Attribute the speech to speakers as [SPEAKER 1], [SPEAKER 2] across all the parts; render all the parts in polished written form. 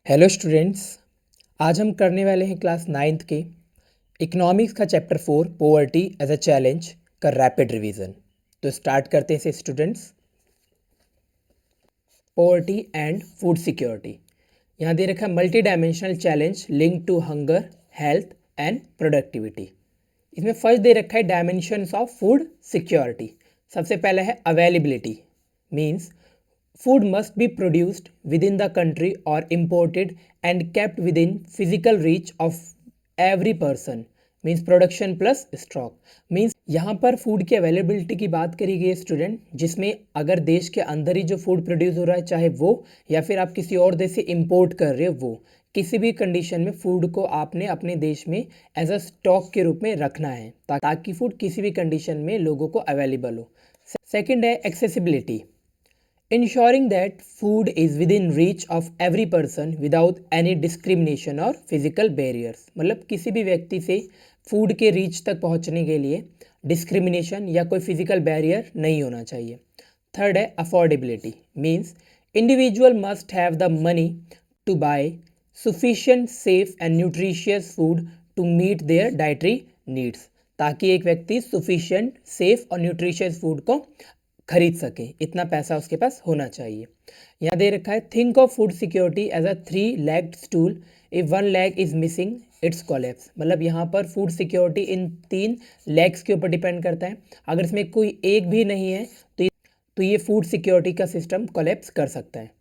[SPEAKER 1] Hello students. आज हम करने वाले हैं क्लास 9th के इकोनॉमिक्स का chapter 4 poverty as a challenge का रैपिड रिवीजन। तो स्टार्ट करते हैं students. Poverty and food security. यहाँ दे रखा है multi dimensional challenge link to hunger, health and productivity. इसमें फर्स्ट दे रखा है डायमेंशंस ऑफ फूड सिक्योरिटी। सबसे पहला है availability, means food must be produced within the country or imported and kept within physical reach of every person, means production plus stock. Means यहाँ पर food की अवेलेबिलिटी की बात करी गई है स्टूडेंट, जिसमें अगर देश के अंदर ही जो फूड प्रोड्यूस हो रहा है, चाहे वो या फिर आप किसी और देश से इंपोर्ट कर रहे हो, वो किसी भी कंडीशन में फूड को आपने अपने देश में एज अ स्टॉक के रूप में रखना है ताकि फूड किसी भी कंडीशन में लोगों को अवेलेबल हो। सेकेंड है accessibility, ensuring that food is within reach of every person without any discrimination or physical barriers। मतलब किसी भी व्यक्ति से फूड के रीच तक पहुंचने के लिए डिस्क्रिमिनेशन या कोई फिजिकल बैरियर नहीं होना चाहिए। थर्ड है affordability, means individual must have the money to buy sufficient safe and nutritious food to meet their dietary needs, ताकि एक व्यक्ति सफिशिएंट सेफ और न्यूट्रिशियस फूड को खरीद सके, इतना पैसा उसके पास होना चाहिए। यहाँ दे रखा है think of food security as a 3-legged stool, if 1 leg is missing it's collapse. मतलब यहाँ पर फूड सिक्योरिटी इन 3 legs के ऊपर डिपेंड करता है। अगर इसमें कोई एक भी नहीं है तो ये फूड सिक्योरिटी का सिस्टम कोलैप्स कर सकता है।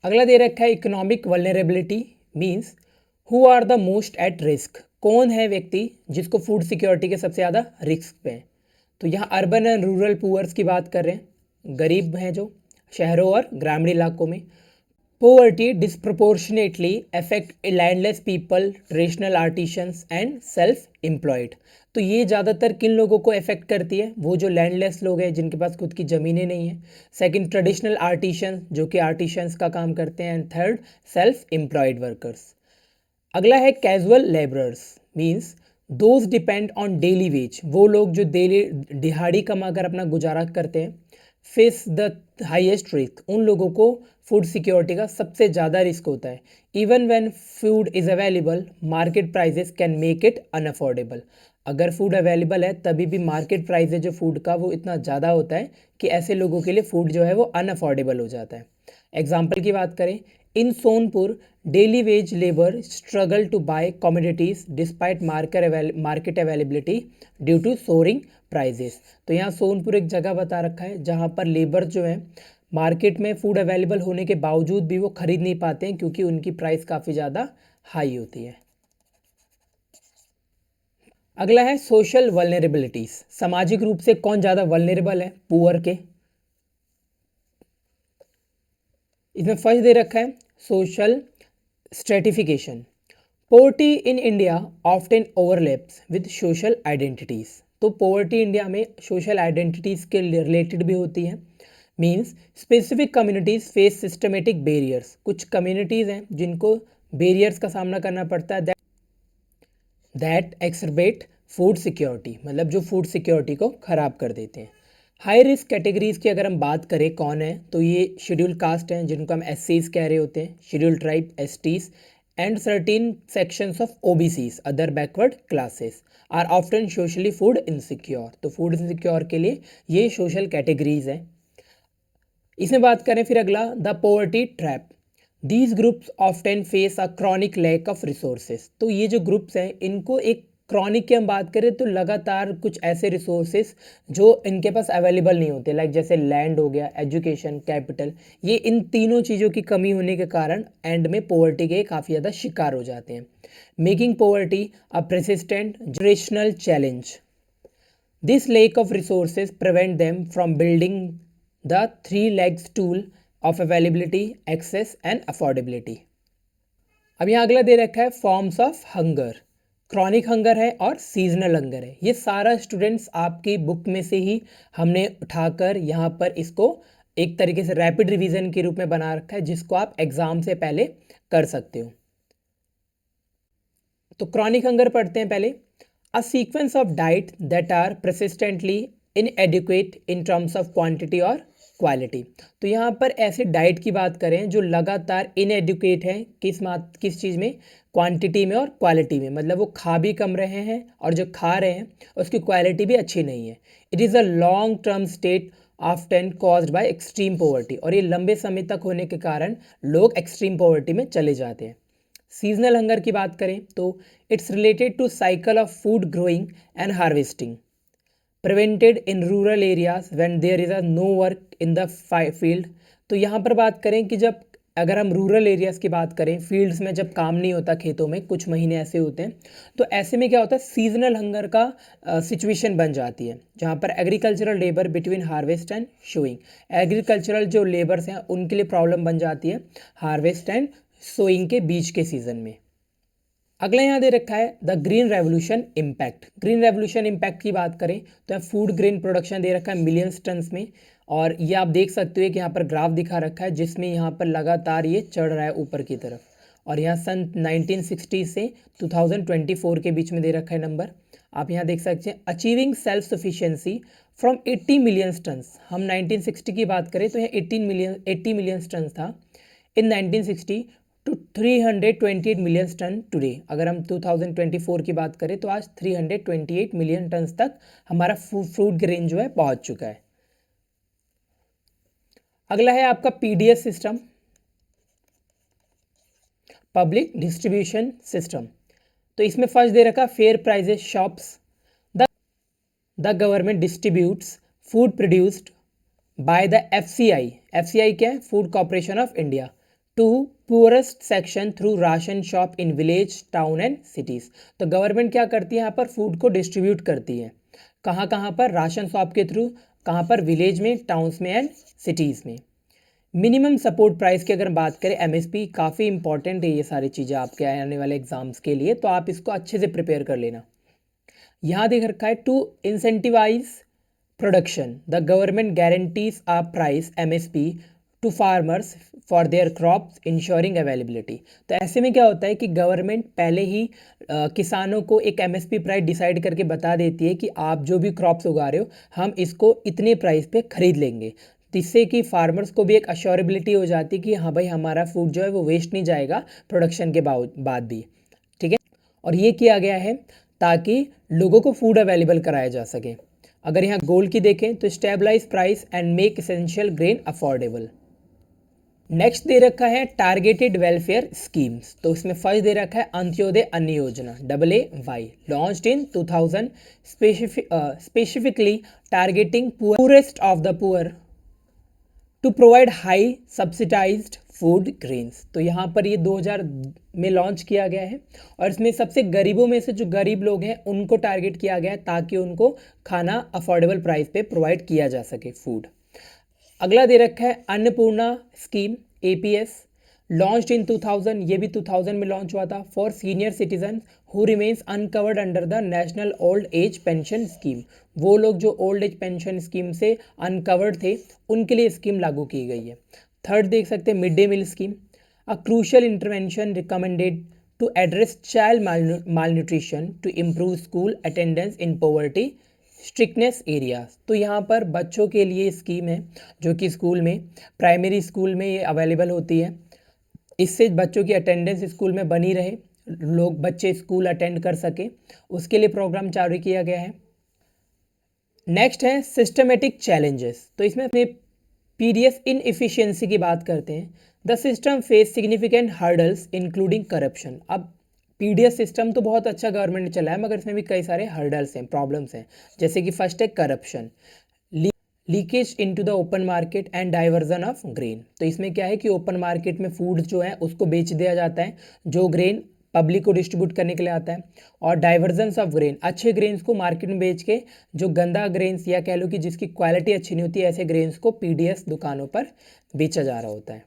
[SPEAKER 1] अगला दे रखा है economic vulnerability, means who are the most at risk. कौन है व्यक्ति जिसको फूड सिक्योरिटी के सबसे ज़्यादा रिस्क पे है। तो यहाँ अर्बन एंड रूरल पुअर्स की बात कर रहे हैं, गरीब हैं जो शहरों और ग्रामीण इलाकों में। Poverty disproportionately affect landless people, traditional artisans and self employed. तो ये ज़्यादातर किन लोगों को अफेक्ट करती है, वो जो लैंडलेस लोग हैं जिनके पास खुद की ज़मीनें नहीं हैं। सेकंड ट्रेडिशनल आर्टिशन, जो कि आर्टिशंस का काम करते हैं। And third self employed workers. अगला है casual labourers, means those depend on daily veg, वो लोग जो डेली दिहाड़ी कमाकर अपना गुजारा करते हैं। फेस द हाईएस्ट रिस्क, उन लोगों को फूड सिक्योरिटी का सबसे ज़्यादा रिस्क होता है। Even when food is available, market prices can make it unaffordable. अगर फूड अवेलेबल है तभी भी मार्केट प्राइस है जो फूड का वो इतना ज़्यादा होता है कि ऐसे लोगों के लिए फूड जो है वो अनअफोर्डेबल हो जाता है। एग्जाम्पल की बात करें, in Sonpur daily wage labour struggle to buy commodities despite market availability due to soaring prices. तो यहाँ सोनपुर एक जगह बता रखा है जहाँ पर लेबर जो है मार्केट में फूड अवेलेबल होने के बावजूद भी वो खरीद नहीं पाते हैं क्योंकि उनकी प्राइस काफ़ी ज़्यादा हाई होती है। अगला है सोशल वल्नरेबिलिटीज, सामाजिक रूप से कौन ज़्यादा वल्नरेबल है पुअर के। इसमें फर्स्ट दे रखा है social stratification. Poverty in India often overlaps with social identities. तो पोवर्टी इंडिया में सोशल आइडेंटिटीज़ के रिलेटेड भी होती है। Means specific communities face systematic barriers, कुछ कम्युनिटीज़ हैं जिनको बैरियर्स का सामना करना पड़ता है दैट एक्सरबेट फूड सिक्योरिटी, मतलब जो फूड सिक्योरिटी को ख़राब कर देते हैं। हाई रिस्क कैटेगरीज़ की अगर हम बात करें कौन है, तो ये शेड्यूल कास्ट हैं जिनको हम एससीज कह रहे होते हैं, schedule tribe STs and certain sections of OBCs other backward classes are often socially food insecure. तो फूड इनसिक्योर के लिए ये सोशल कैटेगरीज हैं। इसमें बात करें फिर अगला the poverty trap, these groups often face a chronic lack of resources. तो ये जो ग्रुप्स हैं इनको एक क्रॉनिक की हम बात करें तो लगातार कुछ ऐसे रिसोर्सेज जो इनके पास अवेलेबल नहीं होते, लाइक जैसे लैंड हो गया, एजुकेशन, कैपिटल, ये इन तीनों चीज़ों की कमी होने के कारण एंड में पोवर्टी के काफ़ी ज़्यादा शिकार हो जाते हैं, making poverty a persistent generational challenge. This lake of resources prevent them from building the 3-legged stool of availability, access and affordability। अब यहाँ अगला दे रखा है forms of hunger, chronic hunger है और सीजनल हंगर है। ये सारा स्टूडेंट्स आपकी बुक में से ही हमने उठाकर यहाँ पर इसको एक तरीके से रैपिड रिवीजन के रूप में बना रखा है जिसको आप एग्जाम से पहले कर सकते हो। तो क्रॉनिक हंगर पढ़ते हैं पहले। A sequence of diet that are persistently inadequate in terms of quantity और क्वालिटी। तो यहाँ पर ऐसे डाइट की बात करें जो लगातार इनएडुकेट है किस चीज़ में, क्वांटिटी में और क्वालिटी में, मतलब वो खा भी कम रहे हैं और जो खा रहे हैं उसकी क्वालिटी भी अच्छी नहीं है। It is a long term state often caused by extreme poverty, और ये लंबे समय तक होने के कारण लोग एक्सट्रीम पॉवर्टी में चले जाते हैं। सीजनल हंगर की बात करें तो it's related to cycle of food growing and harvesting prevented in rural areas when there is a no work in the field। तो यहाँ पर बात करें कि जब अगर हम रूरल एरियाज़ की बात करें, फील्ड्स में जब काम नहीं होता खेतों में, कुछ महीने ऐसे होते हैं, तो ऐसे में क्या होता है, सीजनल हंगर का सिचुएशन बन जाती है, जहाँ पर agricultural labour between harvest and showing, agricultural जो लेबर्स हैं उनके लिए प्रॉब्लम बन जाती है हार्वेस्ट एंड सोइंग के बीच के सीजन में। अगला यहाँ दे रखा है the green revolution impact. Green revolution impact की बात करें तो फूड ग्रेन प्रोडक्शन दे रखा है मिलियंस टन्स में, और ये आप देख सकते हो कि यहाँ पर ग्राफ दिखा रखा है जिसमें यहाँ पर लगातार ये चढ़ रहा है ऊपर की तरफ, और यहाँ सन 1960 से 2024 के बीच में दे रखा है नंबर। आप यहाँ देख सकते हैं achieving self sufficiency from 80 million turns. हम 1960 की बात करें तो यहाँ 80 मिलियन टन्स था इन 1960 टू 328 मिलियन टन टुडे। अगर हम 2024 की बात करें तो आज 328 मिलियन टन तक हमारा फ्रूट ग्रेन जो है पहुंच चुका है। अगला है आपका PDS system, public distribution system. तो इसमें फर्स्ट दे रखा fair prices shops. The government distributes food produced by the FCI. FCI क्या है, food corporation of India, to poorest section through ration shop in village town and cities. तो government क्या करती है, यहाँ पर फूड को डिस्ट्रीब्यूट करती है, कहाँ कहाँ पर, राशन शॉप के थ्रू, कहाँ पर, विलेज में, टाउन्स में एंड सिटीज़ में। मिनिमम सपोर्ट प्राइस की अगर बात करें, एमएसपी काफ़ी इंपॉर्टेंट है ये सारी चीज़ें आपके आने वाले एग्जाम्स के लिए, तो आप इसको अच्छे से प्रिपेयर कर लेना। यहाँ देख रखा है to incentivise production the government guarantees a price MSP to farmers for their crops ensuring availability. तो ऐसे में क्या होता है कि गवर्नमेंट पहले ही किसानों को एक एमएसपी प्राइस डिसाइड करके बता देती है कि आप जो भी क्रॉप्स उगा रहे हो हम इसको इतने प्राइस पे खरीद लेंगे, जिससे कि फार्मर्स को भी एक अश्योरेबिलिटी हो जाती है कि हाँ भाई हमारा फूड जो है वो वेस्ट नहीं जाएगा प्रोडक्शन के बाद भी, ठीक है। और ये किया गया है ताकि लोगों को फूड अवेलेबल कराया जा सके। अगर यहाँ गोल की देखें तो stabilize price and make essential grain affordable. Next दे रखा है टारगेटेड वेलफेयर स्कीम्स। तो इसमें फर्स्ट दे रखा है Antyodaya Anna Yojana AAY, launched in 2000, specifically targeting poorest of the poor to provide high subsidised food grains. तो यहाँ पर ये 2000 में लॉन्च किया गया है, और इसमें सबसे गरीबों में से जो गरीब लोग हैं उनको टारगेट किया गया है ताकि उनको खाना अफोर्डेबल प्राइस पे प्रोवाइड किया जा सके फूड। अगला दे रखा है Annapurna scheme APS, launched in 2000, ये भी 2000 में लॉन्च हुआ था, for senior citizen who remains uncovered under the national old age pension scheme. वो लोग जो ओल्ड एज पेंशन स्कीम से अनकवर्ड थे उनके लिए स्कीम लागू की गई है। थर्ड देख सकते हैं mid day meal scheme, a crucial intervention recommended to address child malnutrition to improve school attendance in poverty strictness areas. तो यहाँ पर बच्चों के लिए स्कीम है जो कि स्कूल में, प्राइमरी स्कूल में ये अवेलेबल होती है, इससे बच्चों की अटेंडेंस स्कूल में बनी रहे, लोग बच्चे स्कूल अटेंड कर सके, उसके लिए प्रोग्राम जारी किया गया है। नेक्स्ट है सिस्टमेटिक चैलेंजेस। तो इसमें पीडीएस इनएफिशिएंसी की बात करते हैं। The system face significant hurdles including corruption. अब पीडीएस सिस्टम तो बहुत अच्छा गवर्नमेंट ने चलाया, मगर इसमें भी कई सारे हर्डल्स हैं, प्रॉब्लम्स हैं, जैसे कि फर्स्ट है corruption, leakage into the open market and diversion of grain. तो इसमें क्या है कि ओपन मार्केट में फूड जो है उसको बेच दिया जाता है, जो ग्रेन पब्लिक को डिस्ट्रीब्यूट करने के लिए आता है, और डाइवर्जन्स ऑफ ग्रेन, अच्छे ग्रेन्स को मार्केट में बेच के जो गंदा ग्रेन्स या कह लो कि जिसकी क्वालिटी अच्छी नहीं होती है, ऐसे ग्रेन्स को पीडीएस दुकानों पर बेचा जा रहा होता है।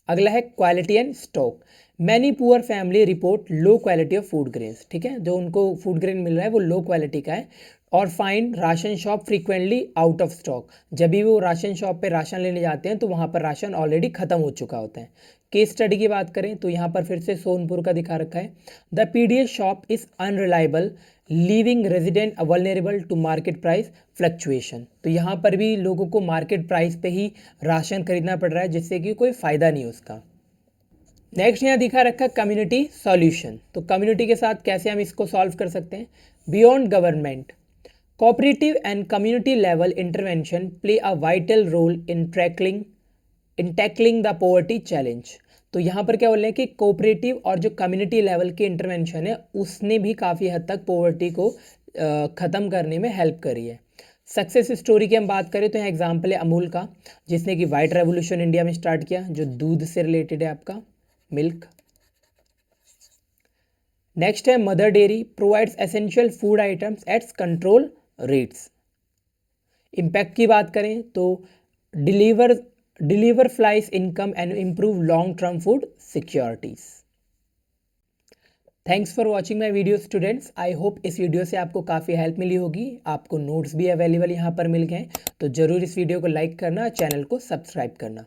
[SPEAKER 1] अगला है quality and stock. Many poor family report low quality of food grains, ठीक है, जो उनको फूड ग्रेन मिल रहा है वो लो क्वालिटी का है, और find ration shop frequently out of stock. जब भी वो राशन शॉप पे राशन लेने जाते हैं तो वहाँ पर राशन ऑलरेडी ख़त्म हो चुका होता है। केस स्टडी की बात करें तो यहाँ पर फिर से सोनपुर का दिखा रखा है। The PDS shop is unreliable leaving resident vulnerable to market price fluctuation. तो यहाँ पर भी लोगों को मार्केट प्राइस पे ही राशन खरीदना पड़ रहा है, जिससे कि कोई फ़ायदा नहीं उसका। नेक्स्ट यहाँ दिखा रखा कम्युनिटी सॉल्यूशन। तो कम्युनिटी के साथ कैसे हम इसको सॉल्व कर सकते हैं। Beyond government, cooperative and community level intervention play a vital role in tackling the poverty challenge. तो यहाँ पर क्या बोल रहे हैं कि कोऑपरेटिव और जो कम्युनिटी लेवल की इंटरवेंशन है उसने भी काफ़ी हद तक पॉवर्टी को ख़त्म करने में हेल्प करी है। सक्सेस स्टोरी की हम बात करें तो यहाँ एग्जांपल है अमूल का, जिसने कि वाइट रेवोल्यूशन इंडिया में स्टार्ट किया, जो दूध से रिलेटेड है, आपका मिल्क। नेक्स्ट है Mother Dairy provides essential food items at control rates. Impact की बात करें तो deliver flies income and improve long term food securities. Thanks for watching my video students. I hope इस वीडियो से आपको काफ़ी हेल्प मिली होगी। आपको नोट्स भी अवेलेबल यहाँ पर मिल गए, तो ज़रूर इस वीडियो को लाइक करना, चैनल को सब्सक्राइब करना।